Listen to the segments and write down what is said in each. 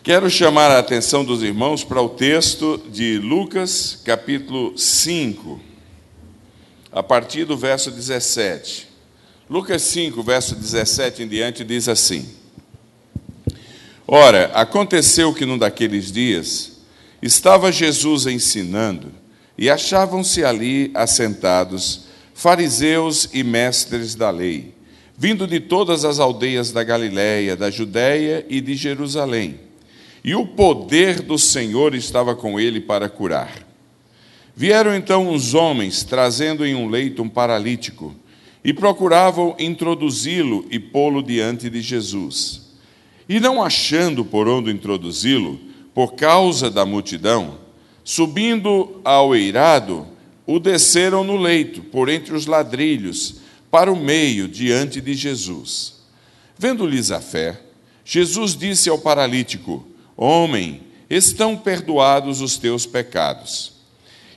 Quero chamar a atenção dos irmãos para o texto de Lucas, capítulo 5, a partir do verso 17. Lucas 5, verso 17 em diante, diz assim: Ora, aconteceu que num daqueles dias estava Jesus ensinando, e achavam-se ali assentados fariseus e mestres da lei, vindo de todas as aldeias da Galiléia, da Judéia e de Jerusalém. E o poder do Senhor estava com ele para curar. Vieram então uns homens, trazendo em um leito um paralítico, e procuravam introduzi-lo e pô-lo diante de Jesus. E não achando por onde introduzi-lo, por causa da multidão, subindo ao eirado, o desceram no leito, por entre os ladrilhos, para o meio, diante de Jesus. Vendo-lhes a fé, Jesus disse ao paralítico: Homem, estão perdoados os teus pecados.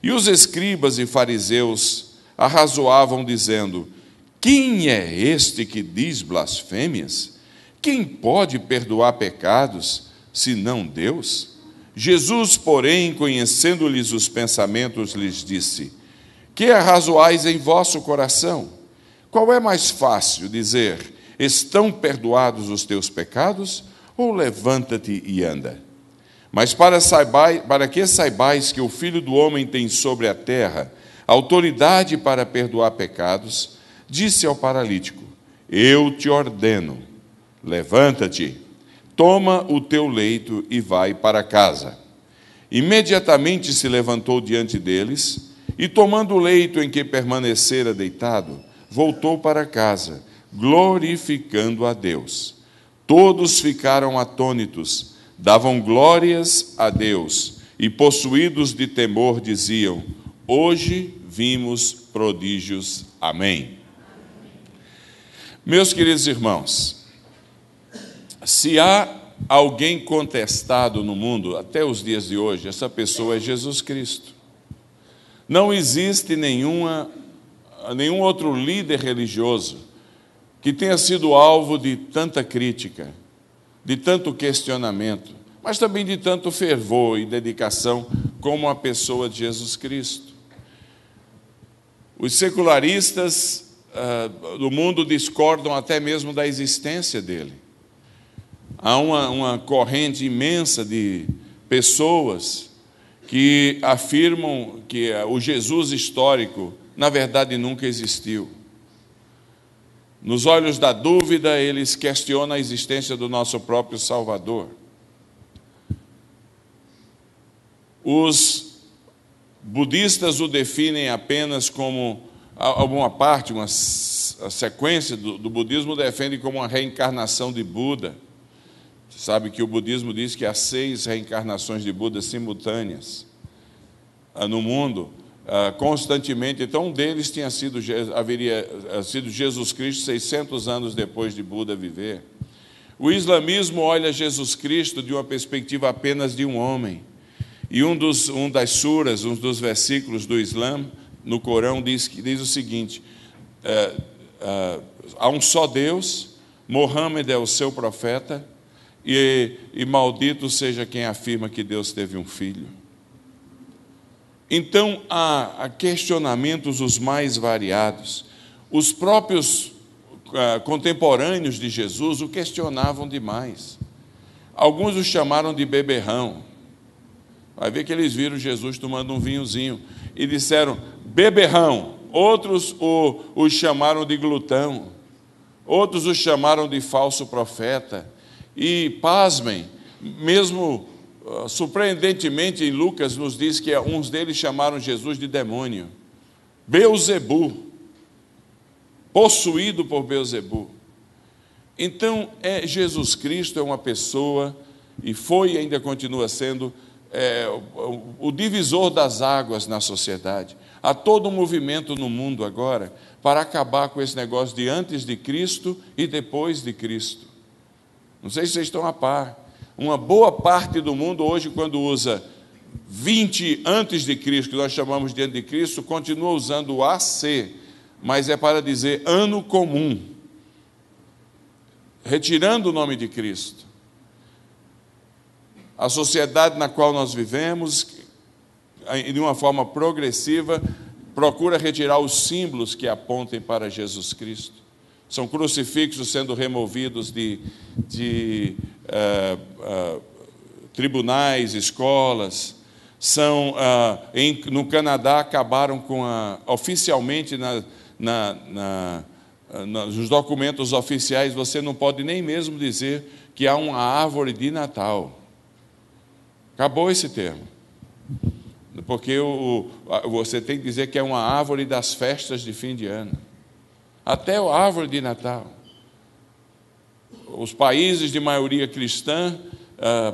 E os escribas e fariseus arrazoavam, dizendo: Quem é este que diz blasfêmias? Quem pode perdoar pecados, senão Deus? Jesus, porém, conhecendo-lhes os pensamentos, lhes disse: Que arrazoais em vosso coração? Qual é mais fácil dizer: Estão perdoados os teus pecados? Ou levanta-te e anda? Mas para que saibais que o Filho do Homem tem sobre a terra autoridade para perdoar pecados, disse ao paralítico: Eu te ordeno, levanta-te, toma o teu leito e vai para casa. Imediatamente se levantou diante deles e, tomando o leito em que permanecera deitado, voltou para casa, glorificando a Deus. Todos ficaram atônitos, davam glórias a Deus e, possuídos de temor, diziam: Hoje vimos prodígios. Amém. Meus queridos irmãos, se há alguém contestado no mundo até os dias de hoje, essa pessoa é Jesus Cristo. Não existe nenhum outro líder religioso que tenha sido alvo de tanta crítica, de tanto questionamento, mas também de tanto fervor e dedicação como a pessoa de Jesus Cristo. Os secularistas do mundo discordam até mesmo da existência dele. Há uma corrente imensa de pessoas que afirmam que o Jesus histórico, na verdade, nunca existiu. Nos olhos da dúvida, eles questionam a existência do nosso próprio Salvador. Os budistas o definem apenas como alguma parte, a sequência do budismo defende como uma reencarnação de Buda. Você sabe que o budismo diz que há 6 reencarnações de Buda simultâneas no mundo. Constantemente. Então, um deles haveria sido Jesus Cristo 600 anos depois de Buda viver. O islamismo olha Jesus Cristo de uma perspectiva apenas de um homem. E um das suras, um dos versículos do Islã, no Corão, diz o seguinte: há um só Deus, Mohammed é o seu profeta, e maldito seja quem afirma que Deus teve um filho. Então, há questionamentos os mais variados. Os próprios contemporâneos de Jesus o questionavam demais. Alguns o chamaram de beberrão. Vai ver que eles viram Jesus tomando um vinhozinho e disseram: beberrão. Outros o chamaram de glutão. Outros o chamaram de falso profeta. E, pasmem, mesmo surpreendentemente, em Lucas nos diz que uns deles chamaram Jesus de demônio, Beelzebu, possuído por Beelzebu. Então, Jesus Cristo é uma pessoa, e foi e ainda continua sendo, o divisor das águas na sociedade. Há todo um movimento no mundo agora para acabar com esse negócio de antes de Cristo e depois de Cristo. Não sei se vocês estão a par. Uma boa parte do mundo hoje, quando usa 20 antes de Cristo, que nós chamamos de anticristo, continua usando o AC, mas é para dizer ano comum, retirando o nome de Cristo. A sociedade na qual nós vivemos, de uma forma progressiva, procura retirar os símbolos que apontem para Jesus Cristo. São crucifixos sendo removidos de tribunais, escolas. No Canadá acabaram oficialmente nos documentos oficiais, você não pode nem mesmo dizer que há uma árvore de Natal. Acabou esse termo. Porque você tem que dizer que é uma árvore das festas de fim de ano. Até a árvore de Natal. Os países de maioria cristã,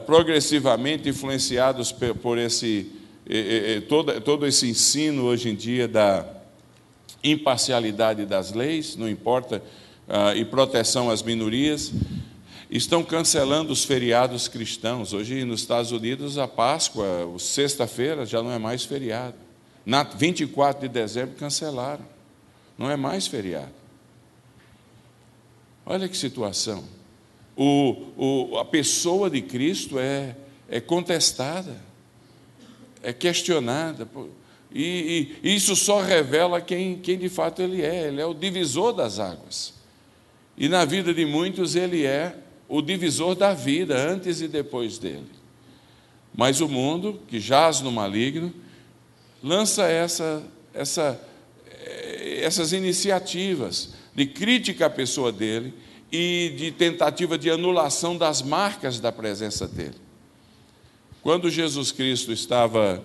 progressivamente influenciados por todo esse ensino hoje em dia da imparcialidade das leis, não importa, e proteção às minorias, estão cancelando os feriados cristãos. Hoje, nos Estados Unidos, a Páscoa, sexta-feira, já não é mais feriado. Na 24 de dezembro, cancelaram. Não é mais feriado. Olha que situação. A pessoa de Cristo é contestada, é questionada. E isso só revela quem de fato Ele é. Ele é o divisor das águas. E na vida de muitos, Ele é o divisor da vida, antes e depois dele. Mas o mundo, que jaz no maligno, lança essas iniciativas de crítica à pessoa dele e de tentativa de anulação das marcas da presença dele. Quando Jesus Cristo estava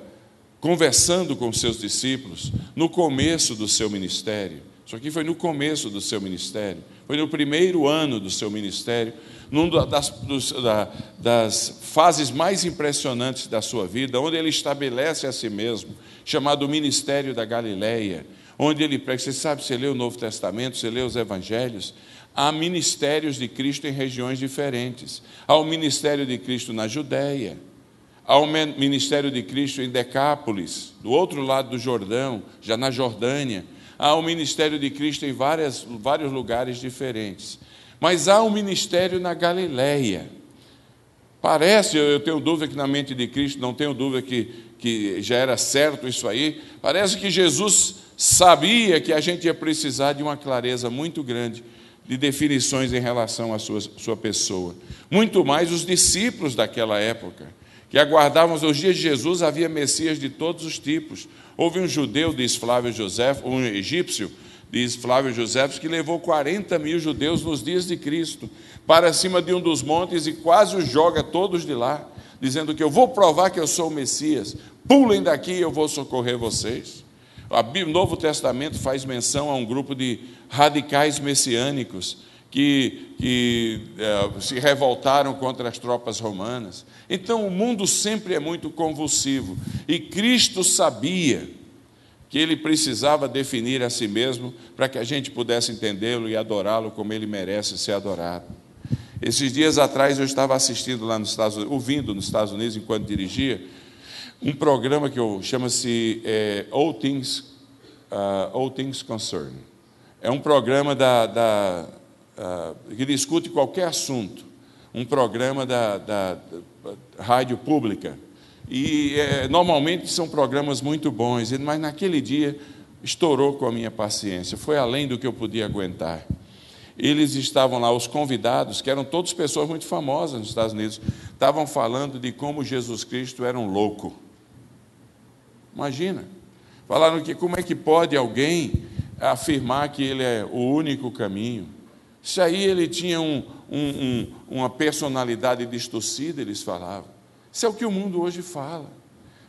conversando com os seus discípulos, no começo do seu ministério, isso aqui foi no começo do seu ministério, foi no primeiro ano do seu ministério, numa das fases mais impressionantes da sua vida, onde ele estabelece a si mesmo, chamado Ministério da Galileia, onde ele prega. Você sabe, você lê o Novo Testamento, você lê os Evangelhos, há ministérios de Cristo em regiões diferentes. Há o ministério de Cristo na Judéia, há o ministério de Cristo em Decápolis, do outro lado do Jordão, já na Jordânia. Há o ministério de Cristo em vários lugares diferentes. Mas há um ministério na Galileia. Parece, eu tenho dúvida que na mente de Cristo, não tenho dúvida que já era certo isso aí, parece que Jesus sabia que a gente ia precisar de uma clareza muito grande de definições em relação à sua pessoa. Muito mais os discípulos daquela época, que aguardavam os dias de Jesus. Havia messias de todos os tipos. Houve um judeu, diz Flávio Josefo, um egípcio, diz Flávio Josefo, que levou 40 mil judeus nos dias de Cristo para cima de um dos montes e quase os joga todos de lá, dizendo que eu vou provar que eu sou o Messias, pulem daqui e eu vou socorrer vocês. O Novo Testamento faz menção a um grupo de radicais messiânicos que se revoltaram contra as tropas romanas. Então, o mundo sempre é muito convulsivo, e Cristo sabia que Ele precisava definir a si mesmo para que a gente pudesse entendê-lo e adorá-lo como Ele merece ser adorado. Esses dias atrás eu estava assistindo lá nos Estados Unidos, ouvindo nos Estados Unidos, enquanto dirigia, um programa que chama-se All Things Concern. É um programa que discute qualquer assunto, um programa da rádio pública. E normalmente são programas muito bons, mas naquele dia estourou com a minha paciência, foi além do que eu podia aguentar. Eles estavam lá, os convidados, que eram todas pessoas muito famosas nos Estados Unidos, estavam falando de como Jesus Cristo era um louco. Imagina, falaram que como é que pode alguém afirmar que ele é o único caminho? Isso aí, ele tinha uma personalidade distorcida, eles falavam. Isso é o que o mundo hoje fala.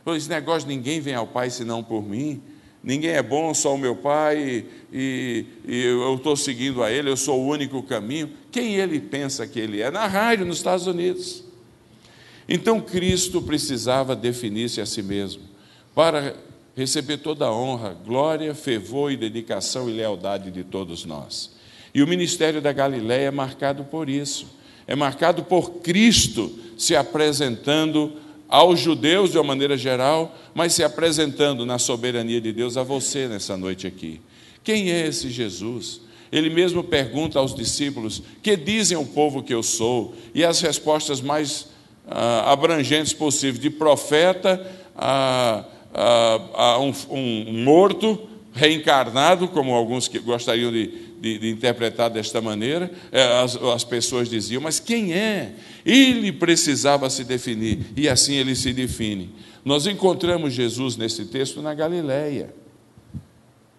Esse negócio de ninguém vem ao Pai senão por mim, ninguém é bom, só o meu Pai, e eu estou seguindo a Ele, eu sou o único caminho. Quem ele pensa que ele é? Na rádio, nos Estados Unidos. Então, Cristo precisava definir-se a si mesmo, para receber toda a honra, glória, fervor e dedicação e lealdade de todos nós. E o ministério da Galileia é marcado por isso. É marcado por Cristo se apresentando aos judeus de uma maneira geral, mas se apresentando na soberania de Deus a você nessa noite aqui. Quem é esse Jesus? Ele mesmo pergunta aos discípulos: que dizem o povo que eu sou? E as respostas mais abrangentes possíveis, de profeta a um morto reencarnado, como alguns que gostariam de interpretar desta maneira. As pessoas diziam, mas quem é? Ele precisava se definir, e assim ele se define. Nós encontramos Jesus nesse texto na Galileia,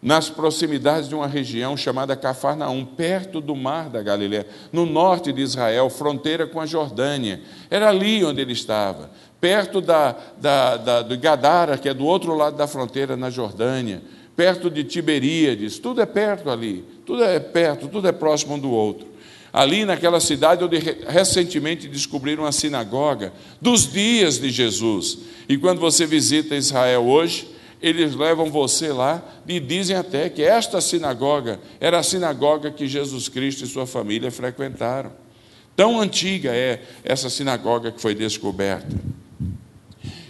nas proximidades de uma região chamada Cafarnaum, perto do mar da Galileia, no norte de Israel, fronteira com a Jordânia. Era ali onde ele estava, perto do Gadara, que é do outro lado da fronteira, na Jordânia, perto de Tiberíades. Tudo é perto ali, tudo é perto, tudo é próximo um do outro. Ali naquela cidade onde recentemente descobriram a sinagoga dos dias de Jesus. E quando você visita Israel hoje, eles levam você lá e dizem até que esta sinagoga era a sinagoga que Jesus Cristo e sua família frequentaram. Tão antiga é essa sinagoga que foi descoberta.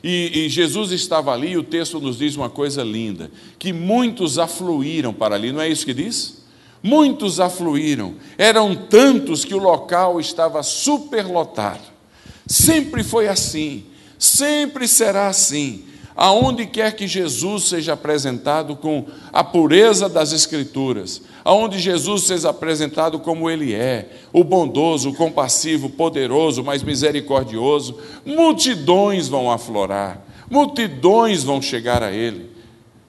E Jesus estava ali, e o texto nos diz uma coisa linda, que muitos afluíram para ali, não é isso que diz? Muitos afluíram, eram tantos que o local estava superlotado. Sempre foi assim, sempre será assim. Aonde quer que Jesus seja apresentado com a pureza das Escrituras, aonde Jesus seja apresentado como Ele é, o bondoso, o compassivo, o poderoso, mas misericordioso, multidões vão aflorar, multidões vão chegar a Ele.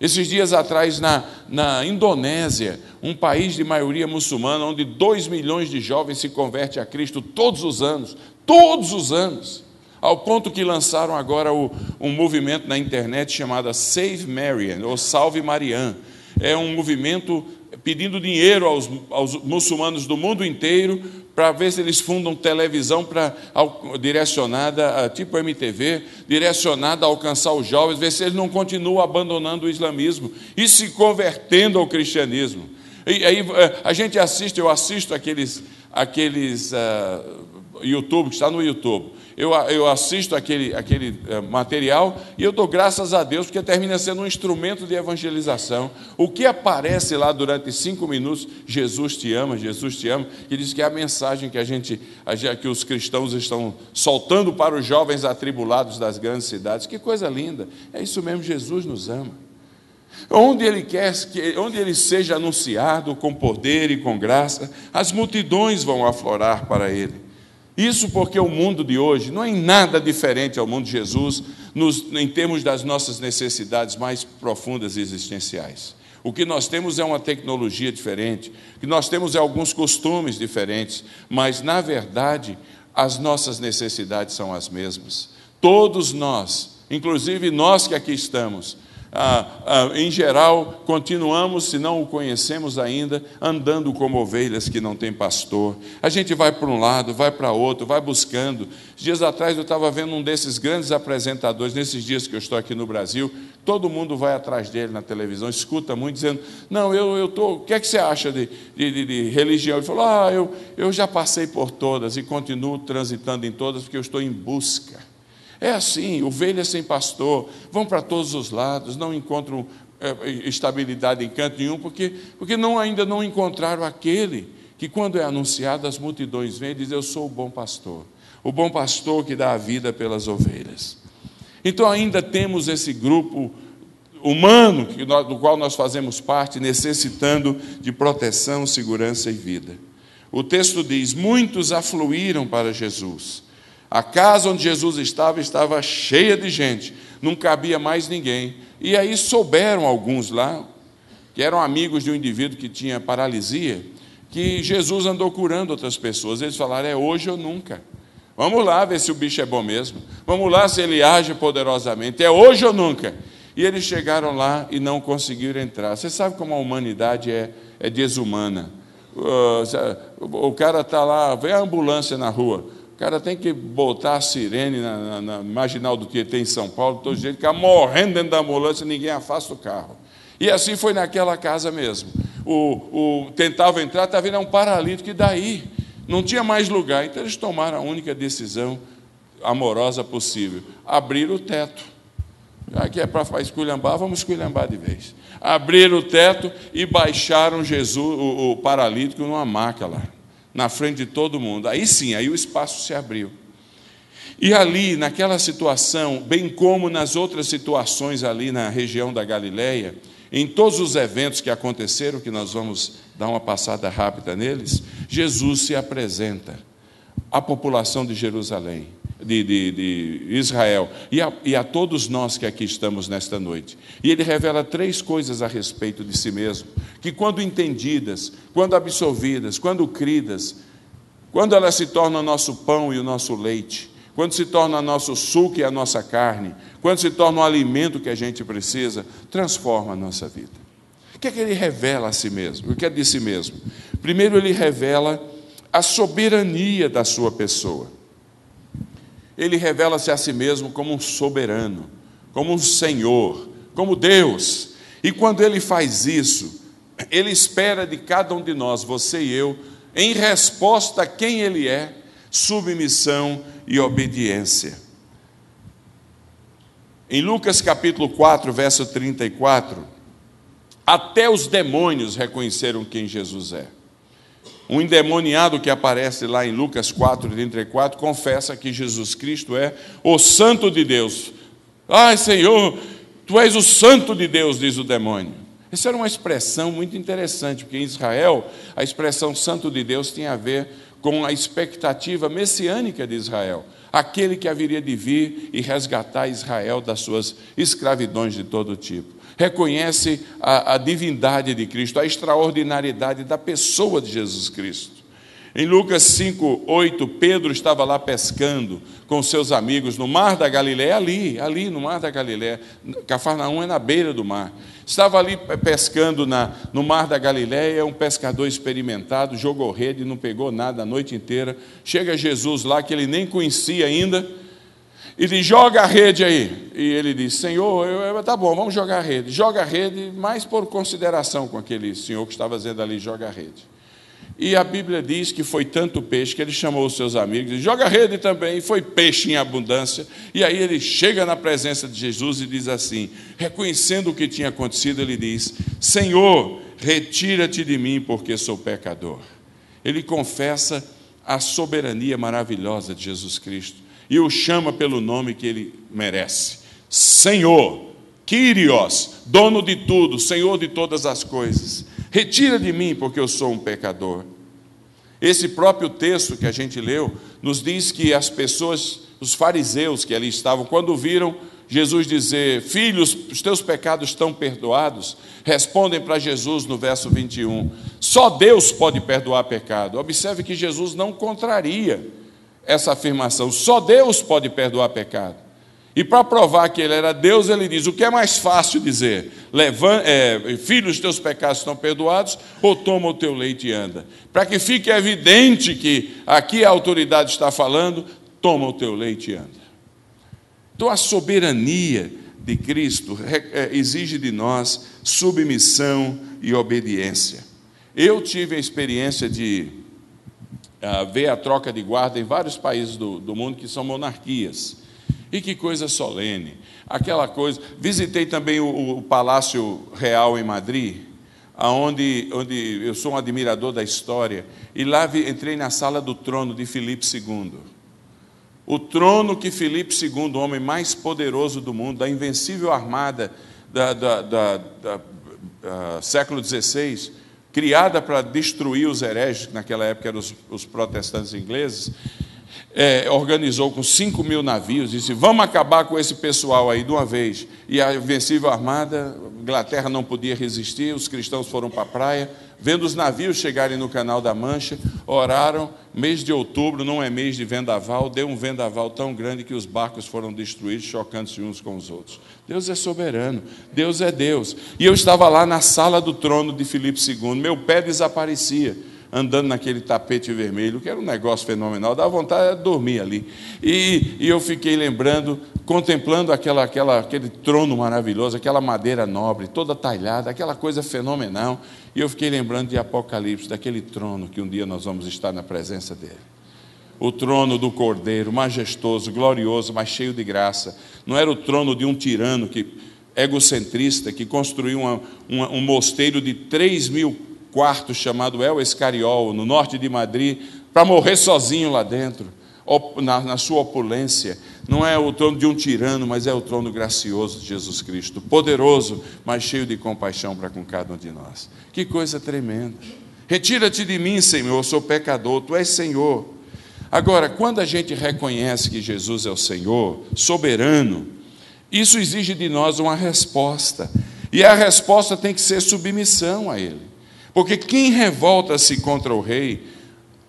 Esses dias atrás, na Indonésia, um país de maioria muçulmana, onde 2 milhões de jovens se convertem a Cristo todos os anos, ao ponto que lançaram agora um movimento na internet chamado Save Marian, ou Salve Marian. É um movimento pedindo dinheiro aos muçulmanos do mundo inteiro para ver se eles fundam televisão direcionada, tipo MTV, direcionada a alcançar os jovens, ver se eles não continuam abandonando o islamismo e se convertendo ao cristianismo. E aí eu assisto aqueles YouTube, que está no YouTube. Eu assisto aquele material e eu dou graças a Deus, porque termina sendo um instrumento de evangelização. O que aparece lá durante 5 minutos, Jesus te ama, que diz que é a mensagem que os cristãos estão soltando para os jovens atribulados das grandes cidades. Que coisa linda! É isso mesmo, Jesus nos ama. Onde Ele seja anunciado com poder e com graça, as multidões vão aflorar para Ele. Isso porque o mundo de hoje não é em nada diferente ao mundo de Jesus, em termos das nossas necessidades mais profundas e existenciais. O que nós temos é uma tecnologia diferente, o que nós temos é alguns costumes diferentes, mas, na verdade, as nossas necessidades são as mesmas. Todos nós, inclusive nós que aqui estamos, em geral, continuamos, se não o conhecemos ainda, andando como ovelhas que não têm pastor. A gente vai para um lado, vai para outro, vai buscando. Dias atrás eu estava vendo um desses grandes apresentadores, nesses dias que eu estou aqui no Brasil, todo mundo vai atrás dele na televisão, escuta muito, dizendo, não, o que é que você acha de religião? Ele falou, eu já passei por todas e continuo transitando em todas, porque eu estou em busca. É assim, ovelhas sem pastor, vão para todos os lados, não encontram estabilidade em canto nenhum, porque ainda não encontraram aquele que, quando é anunciado, as multidões vêm e dizem, eu sou o bom pastor que dá a vida pelas ovelhas. Então ainda temos esse grupo humano, do qual nós fazemos parte, necessitando de proteção, segurança e vida. O texto diz, muitos afluíram para Jesus. A casa onde Jesus estava cheia de gente, não cabia mais ninguém. E aí souberam alguns lá, que eram amigos de um indivíduo que tinha paralisia, que Jesus andou curando outras pessoas. Eles falaram, é hoje ou nunca. Vamos lá ver se o bicho é bom mesmo. Vamos lá se ele age poderosamente. É hoje ou nunca. E eles chegaram lá e não conseguiram entrar. Você sabe como a humanidade é desumana. O cara está lá, vem a ambulância na rua. O cara tem que botar a sirene na marginal do Tietê, em São Paulo, todo jeito, ficar morrendo dentro da ambulância, ninguém afasta o carro. E assim foi naquela casa mesmo. Tentava entrar, estava vindo um paralítico, e daí? Não tinha mais lugar. Então eles tomaram a única decisão amorosa possível: abrir o teto. Já que é para esculhambar, vamos esculhambar de vez. Abriram o teto e baixaram Jesus, o paralítico, numa maca lá, na frente de todo mundo. Aí sim, aí o espaço se abriu. E ali, naquela situação, bem como nas outras situações ali na região da Galileia, em todos os eventos que aconteceram, que nós vamos dar uma passada rápida neles, Jesus se apresenta à população de Jerusalém, de Israel, e a todos nós que aqui estamos nesta noite. E ele revela 3 coisas a respeito de si mesmo, que quando entendidas, quando absorvidas, quando cridas, quando elas se tornam o nosso pão e o nosso leite, quando se torna nosso suco e a nossa carne, quando se torna o alimento que a gente precisa, transforma a nossa vida. O que é que ele revela a si mesmo? O que é de si mesmo? Primeiro, ele revela a soberania da sua pessoa. Ele revela-se a si mesmo como um soberano, como um Senhor, como Deus. E quando ele faz isso, ele espera de cada um de nós, você e eu, em resposta a quem ele é, submissão e obediência. Em Lucas capítulo 4, verso 34, até os demônios reconheceram quem Jesus é. Um endemoniado que aparece lá em Lucas 4, 34, confessa que Jesus Cristo é o Santo de Deus. Ai, Senhor, Tu és o Santo de Deus, diz o demônio. Essa era uma expressão muito interessante, porque em Israel, a expressão Santo de Deus tinha a ver com a expectativa messiânica de Israel, aquele que haveria de vir e resgatar Israel das suas escravidões de todo tipo. Reconhece a divindade de Cristo, a extraordinariedade da pessoa de Jesus Cristo. Em Lucas 5, 8, Pedro estava lá pescando com seus amigos no mar da Galileia, ali no mar da Galileia. Cafarnaum é na beira do mar. Estava ali pescando no mar da Galileia, um pescador experimentado, jogou rede, não pegou nada a noite inteira. Chega Jesus lá, que ele nem conhecia ainda, e diz, joga a rede aí. E ele diz, Senhor, tá bom, vamos jogar a rede. Joga a rede, mais por consideração com aquele senhor que estava dizendo ali, joga a rede. E a Bíblia diz que foi tanto peixe que ele chamou os seus amigos e joga a rede também, e foi peixe em abundância. E aí ele chega na presença de Jesus e diz assim, reconhecendo o que tinha acontecido, ele diz, Senhor, retira-te de mim, porque sou pecador. Ele confessa a soberania maravilhosa de Jesus Cristo e o chama pelo nome que ele merece. Senhor, Kyrios, dono de tudo, Senhor de todas as coisas. Retira de mim, porque eu sou um pecador. Esse próprio texto que a gente leu, nos diz que as pessoas, os fariseus que ali estavam, quando viram Jesus dizer, filhos, os teus pecados estão perdoados, respondem para Jesus no verso 21, só Deus pode perdoar pecado. Observe que Jesus não contraria essa afirmação, só Deus pode perdoar pecado. E para provar que ele era Deus, ele diz, o que é mais fácil dizer? Filho, os teus pecados estão perdoados, ou toma o teu leite e anda. Para que fique evidente que aqui a autoridade está falando, toma o teu leite e anda. Então a soberania de Cristo exige de nós submissão e obediência. Eu tive a experiência de ver a troca de guarda em vários países do mundo que são monarquias. E que coisa solene, aquela coisa. Visitei também o Palácio Real em Madrid, onde eu sou um admirador da história, e lá entrei na sala do trono de Filipe II. O trono que Filipe II, o homem mais poderoso do mundo, da invencível armada século XVI, criada para destruir os hereges, que naquela época eram os protestantes ingleses, organizou com 5.000 navios, disse, vamos acabar com esse pessoal aí de uma vez. E a invencível armada, a Inglaterra não podia resistir, os cristãos foram para a praia, vendo os navios chegarem no Canal da Mancha, oraram, mês de outubro, não é mês de vendaval, deu um vendaval tão grande que os barcos foram destruídos, chocando-se uns com os outros. Deus é soberano, Deus é Deus. E eu estava lá na sala do trono de Filipe II, meu pé desaparecia, andando naquele tapete vermelho, que era um negócio fenomenal, dava vontade de dormir ali. E eu fiquei lembrando, contemplando aquele trono maravilhoso, aquela madeira nobre, toda talhada, aquela coisa fenomenal. E eu fiquei lembrando de Apocalipse, daquele trono que um dia nós vamos estar na presença dele. O trono do Cordeiro, majestoso, glorioso, mas cheio de graça. Não era o trono de um tirano egocentrista que construiu um mosteiro de 3.000 quartos chamado El Escariol, no norte de Madrid, para morrer sozinho lá dentro. na sua opulência. Não é o trono de um tirano, mas é o trono gracioso de Jesus Cristo, poderoso, mas cheio de compaixão para com cada um de nós. Que coisa tremenda. Retira-te de mim, Senhor, eu sou pecador, Tu és Senhor. Agora, quando a gente reconhece que Jesus é o Senhor, soberano, isso exige de nós uma resposta. E a resposta tem que ser submissão a Ele. Porque quem revolta-se contra o rei,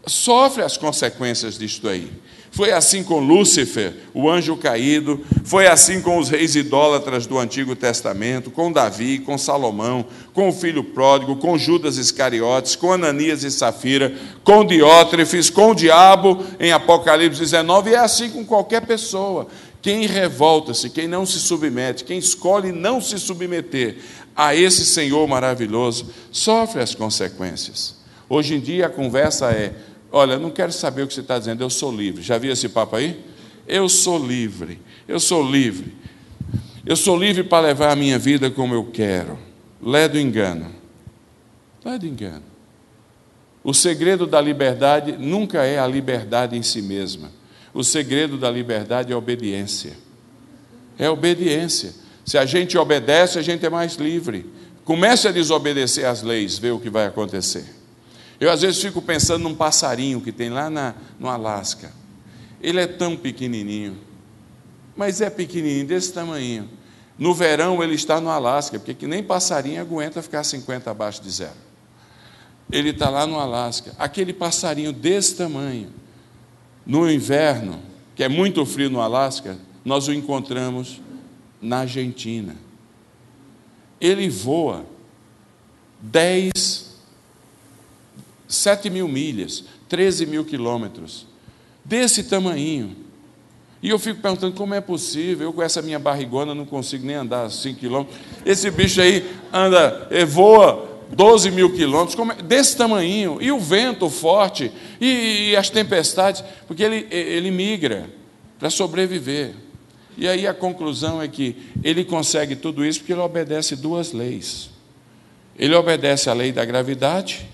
sofre as consequências disto aí. Foi assim com Lúcifer, o anjo caído, foi assim com os reis idólatras do Antigo Testamento, com Davi, com Salomão, com o filho pródigo, com Judas Iscariotes, com Ananias e Safira, com Diótrefes, com o diabo em Apocalipse 19, e é assim com qualquer pessoa. Quem revolta-se, quem não se submete, quem escolhe não se submeter a esse Senhor maravilhoso, sofre as consequências. Hoje em dia a conversa é: olha, não quero saber o que você está dizendo, eu sou livre. Já viu esse papo aí? Eu sou livre, eu sou livre. Eu sou livre para levar a minha vida como eu quero. Lé do engano. Lé do engano. O segredo da liberdade nunca é a liberdade em si mesma. O segredo da liberdade é a obediência. É a obediência. Se a gente obedece, a gente é mais livre. Comece a desobedecer às leis, vê o que vai acontecer. Eu às vezes fico pensando num passarinho que tem lá no Alasca. Ele é tão pequenininho, mas é pequenininho, desse tamanho. No verão ele está no Alasca, porque que nem passarinho aguenta ficar 50 abaixo de zero. Ele está lá no Alasca. Aquele passarinho desse tamanho, no inverno, que é muito frio no Alasca, nós o encontramos na Argentina. Ele voa 7 mil milhas, 13 mil quilômetros, desse tamanho. E eu fico perguntando como é possível, eu com essa minha barrigona não consigo nem andar 5 quilômetros, esse bicho aí voa 12 mil quilômetros, desse tamanho, e o vento forte, e as tempestades, porque ele migra para sobreviver. E aí a conclusão é que ele consegue tudo isso porque ele obedece 2 leis. Ele obedece a lei da gravidade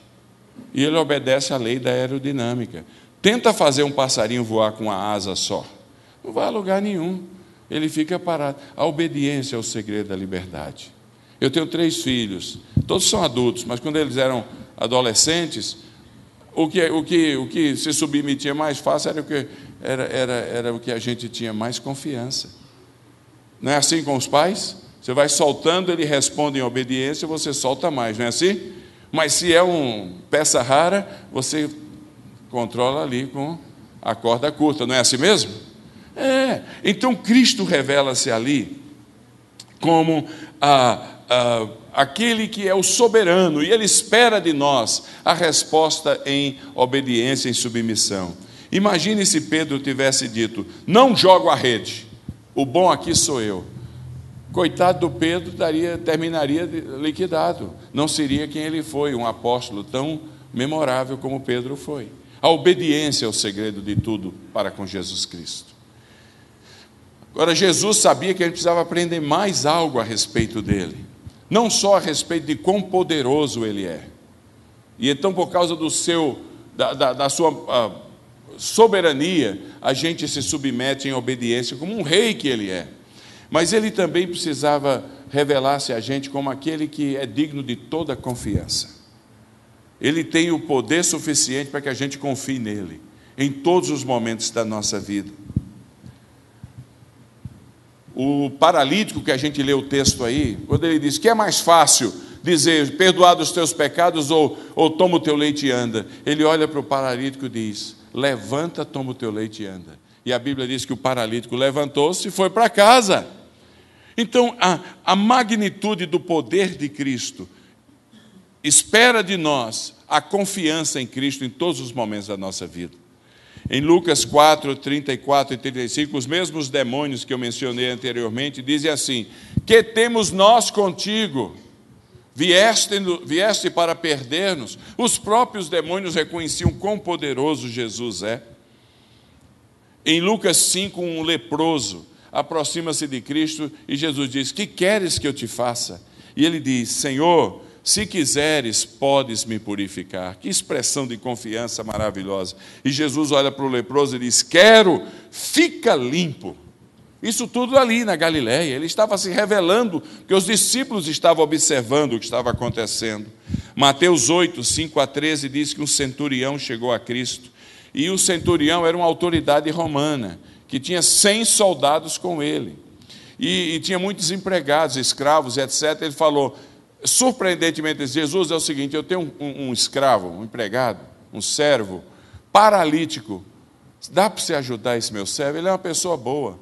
e ele obedece a lei da aerodinâmica. Tenta fazer um passarinho voar com uma asa só, não vai a lugar nenhum, ele fica parado. A obediência é o segredo da liberdade. Eu tenho 3 filhos, todos são adultos, mas quando eles eram adolescentes, o que se submetia mais fácil era o que a gente tinha mais confiança. Não é assim com os pais? Você vai soltando, ele responde em obediência, você solta mais, não é assim? Mas se é uma peça rara, você controla ali com a corda curta, não é assim mesmo? Então Cristo revela-se ali como aquele que é o soberano, e Ele espera de nós a resposta em obediência, em submissão. Imagine se Pedro tivesse dito: não jogo a rede, o bom aqui sou eu. Coitado do Pedro, terminaria liquidado, não seria quem ele foi, um apóstolo tão memorável como Pedro foi. A obediência é o segredo de tudo para com Jesus Cristo. Agora, Jesus sabia que ele precisava aprender mais algo a respeito dele, não só a respeito de quão poderoso ele é. E então, por causa da sua soberania, a gente se submete em obediência como um rei que ele é. Mas ele também precisava revelar-se a gente como aquele que é digno de toda confiança. Ele tem o poder suficiente para que a gente confie nele, em todos os momentos da nossa vida. O paralítico, que a gente lê o texto aí, quando ele diz que é mais fácil dizer: perdoado os teus pecados, ou toma o teu leite e anda, ele olha para o paralítico e diz: levanta, toma o teu leite e anda. E a Bíblia diz que o paralítico levantou-se e foi para casa. Então, a magnitude do poder de Cristo espera de nós a confiança em Cristo em todos os momentos da nossa vida. Em Lucas 4, 34 e 35, os mesmos demônios que eu mencionei anteriormente dizem assim: que temos nós contigo? Vieste para perder-nos? Os próprios demônios reconheciam quão poderoso Jesus é. Em Lucas 5, um leproso aproxima-se de Cristo e Jesus diz: que queres que eu te faça? E ele diz: Senhor, se quiseres, podes me purificar. Que expressão de confiança maravilhosa. E Jesus olha para o leproso e diz: quero, fica limpo. Isso tudo ali na Galileia. Ele estava se revelando, porque os discípulos estavam observando o que estava acontecendo. Mateus 8, 5 a 13 diz que um centurião chegou a Cristo. E o centurião era uma autoridade romana, que tinha 100 soldados com ele. E tinha muitos empregados, escravos, etc. Ele falou, surpreendentemente, Jesus, é o seguinte: eu tenho um escravo, um empregado, um servo, paralítico. Dá para você ajudar esse meu servo? Ele é uma pessoa boa.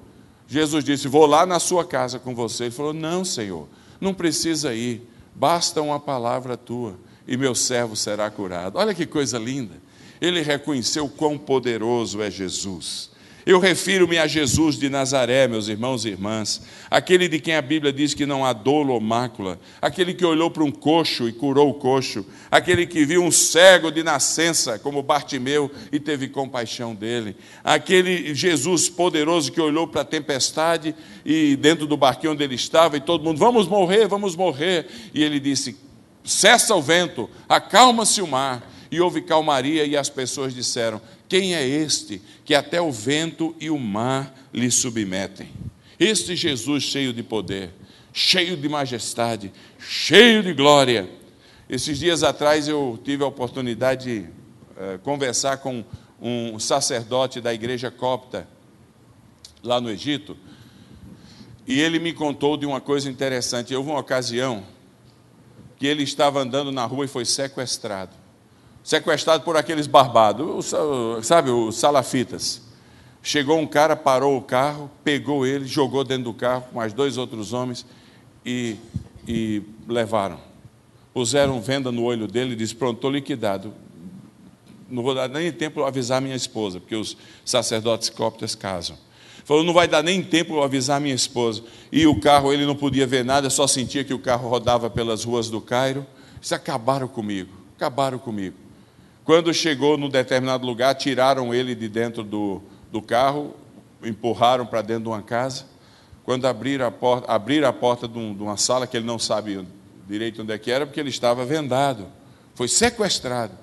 Jesus disse: vou lá na sua casa com você. Ele falou: não, Senhor, não precisa ir. Basta uma palavra tua e meu servo será curado. Olha que coisa linda. Ele reconheceu quão poderoso é Jesus. Eu refiro-me a Jesus de Nazaré, meus irmãos e irmãs, aquele de quem a Bíblia diz que não há dolo ou mácula, aquele que olhou para um coxo e curou o coxo, aquele que viu um cego de nascença, como Bartimeu, e teve compaixão dele, aquele Jesus poderoso que olhou para a tempestade e dentro do barquinho onde ele estava, e todo mundo: vamos morrer, e ele disse: cessa o vento, acalma-se o mar. E houve calmaria, e as pessoas disseram: quem é este que até o vento e o mar lhe submetem? Este Jesus cheio de poder, cheio de majestade, cheio de glória. Esses dias atrás eu tive a oportunidade de conversar com um sacerdote da igreja copta, lá no Egito, e ele me contou de uma coisa interessante. Houve uma ocasião que ele estava andando na rua e foi sequestrado por aqueles barbados, sabe, os salafitas. Chegou um cara, parou o carro, pegou ele, jogou dentro do carro com mais 2 outros homens e levaram. Puseram venda no olho dele e disse: pronto, estou liquidado. Não vou dar nem tempo de avisar minha esposa, porque os sacerdotes coptas casam. Falou: não vai dar nem tempo de avisar minha esposa. E o carro, ele não podia ver nada, só sentia que o carro rodava pelas ruas do Cairo. Eles acabaram comigo. Quando chegou num determinado lugar, tiraram ele de dentro do carro, empurraram para dentro de uma casa. Quando abriram a porta de uma sala que ele não sabia direito onde é que era, porque ele estava vendado, foi sequestrado.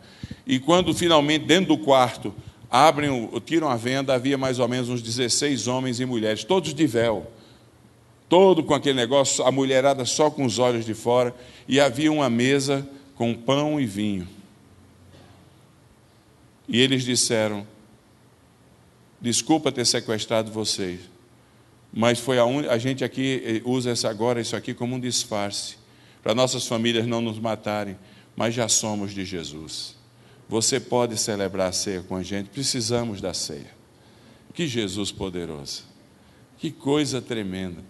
E quando finalmente dentro do quarto tiram a venda, havia mais ou menos uns 16 homens e mulheres, todos de véu, todo com aquele negócio, a mulherada só com os olhos de fora, e havia uma mesa com pão e vinho. E eles disseram: desculpa ter sequestrado vocês, mas a gente aqui usa isso aqui como um disfarce, para nossas famílias não nos matarem, mas já somos de Jesus. Você pode celebrar a ceia com a gente, precisamos da ceia. Que Jesus poderoso, que coisa tremenda.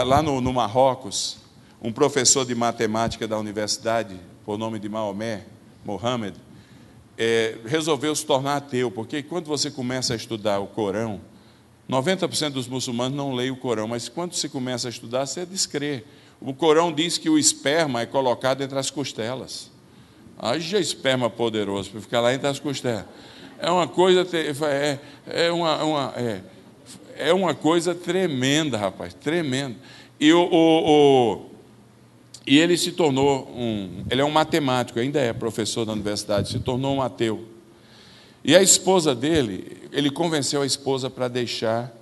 Lá no Marrocos, um professor de matemática da universidade, por nome de Mohammed, resolveu se tornar ateu, porque quando você começa a estudar o Corão, 90% dos muçulmanos não leem o Corão, mas quando se começa a estudar, você descrê. O Corão diz que o esperma é colocado entre as costelas. Haja esperma poderoso para ficar lá entre as costelas. É uma coisa, é uma coisa tremenda, rapaz, tremenda. E ele se tornou ele é um matemático, ainda é professor da universidade, se tornou um ateu. E a esposa dele, ele convenceu a esposa para deixar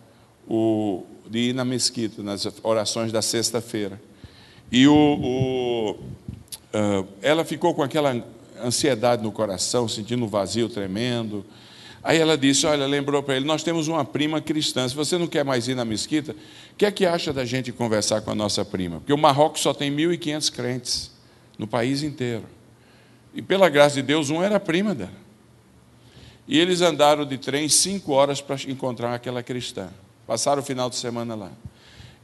de ir na mesquita, nas orações da sexta-feira. E ela ficou com aquela ansiedade no coração, sentindo um vazio tremendo. Aí ela disse, lembrou para ele: nós temos uma prima cristã, se você não quer mais ir na mesquita, o que é que acha da gente conversar com a nossa prima? Porque o Marrocos só tem 1.500 crentes no país inteiro. E pela graça de Deus, era a prima dela. E eles andaram de trem 5 horas para encontrar aquela cristã. Passaram o final de semana lá.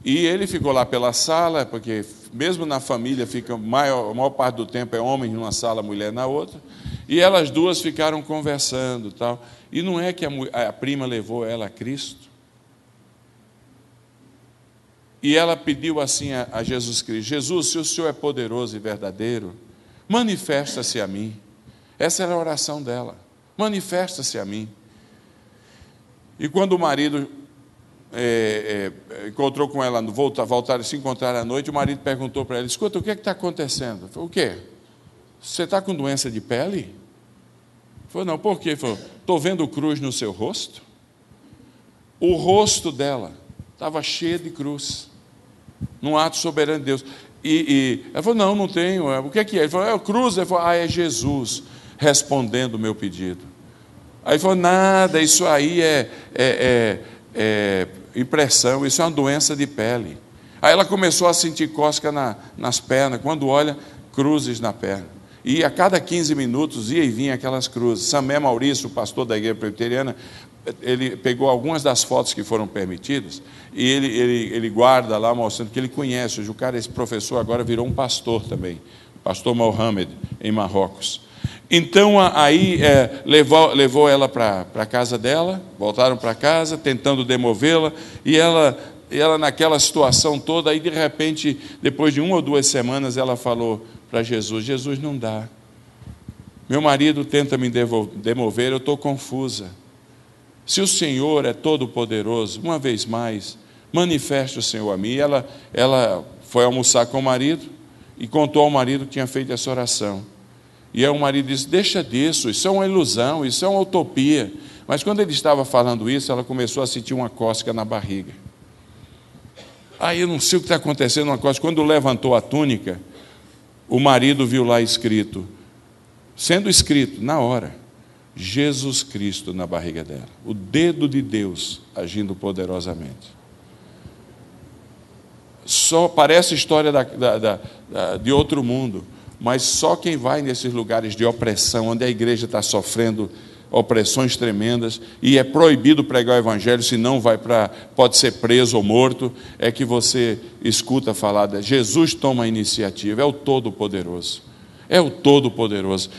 E ele ficou lá pela sala, porque mesmo na família, a maior parte do tempo é homem numa sala, mulher na outra. E elas duas ficaram conversando, tal. E não é que a prima levou ela a Cristo? E ela pediu assim a Jesus Cristo: Jesus, se o Senhor é poderoso e verdadeiro, manifesta-se a mim. Essa era a oração dela: manifesta-se a mim. E quando o marido encontrou com ela, voltaram a se encontrar à noite, o marido perguntou para ela: escuta, o que é que está acontecendo? Falei: o quê? você está com doença de pele? Ele falou, não, por quê? Ele falou, estou vendo cruz no seu rosto. O rosto dela estava cheio de cruz, num ato soberano de Deus. Ela falou, não tenho. O que é que é? Ele falou, é cruz. Ele falou, é Jesus respondendo o meu pedido. Aí ele falou, nada, isso aí é impressão, isso é uma doença de pele. Aí ela começou a sentir cócega nas pernas, quando olha, cruzes na perna. E a cada 15 minutos ia e vinha aquelas cruzes. Samé Maurício, o pastor da igreja presbiteriana, ele pegou algumas das fotos que foram permitidas e ele guarda lá, mostrando que ele conhece. O cara, esse professor, agora virou um pastor também, o pastor Mohamed, em Marrocos. Então, aí levou ela para a casa dela, voltaram para casa, tentando demovê-la, e ela naquela situação toda, aí de repente, depois de 1 ou 2 semanas, ela falou para Jesus, Jesus, não dá. Meu marido tenta me demover, eu estou confusa. Se o Senhor é todo-poderoso, uma vez mais, manifeste o Senhor a mim. Ela foi almoçar com o marido e contou ao marido que tinha feito essa oração. E aí o marido disse, deixa disso, isso é uma ilusão, isso é uma utopia. Mas quando ele estava falando isso, ela começou a sentir uma cócega na barriga. Aí eu não sei o que está acontecendo, uma cócega. Quando levantou a túnica, o marido viu lá escrito, sendo escrito na hora, Jesus Cristo na barriga dela. O dedo de Deus agindo poderosamente. Só parece história de outro mundo, mas só quem vai nesses lugares de opressão, onde a igreja está sofrendo opressões tremendas, e é proibido pregar o evangelho, senão pode ser preso ou morto, é que você escuta falar Jesus toma a iniciativa, é o Todo-Poderoso. É o Todo-Poderoso.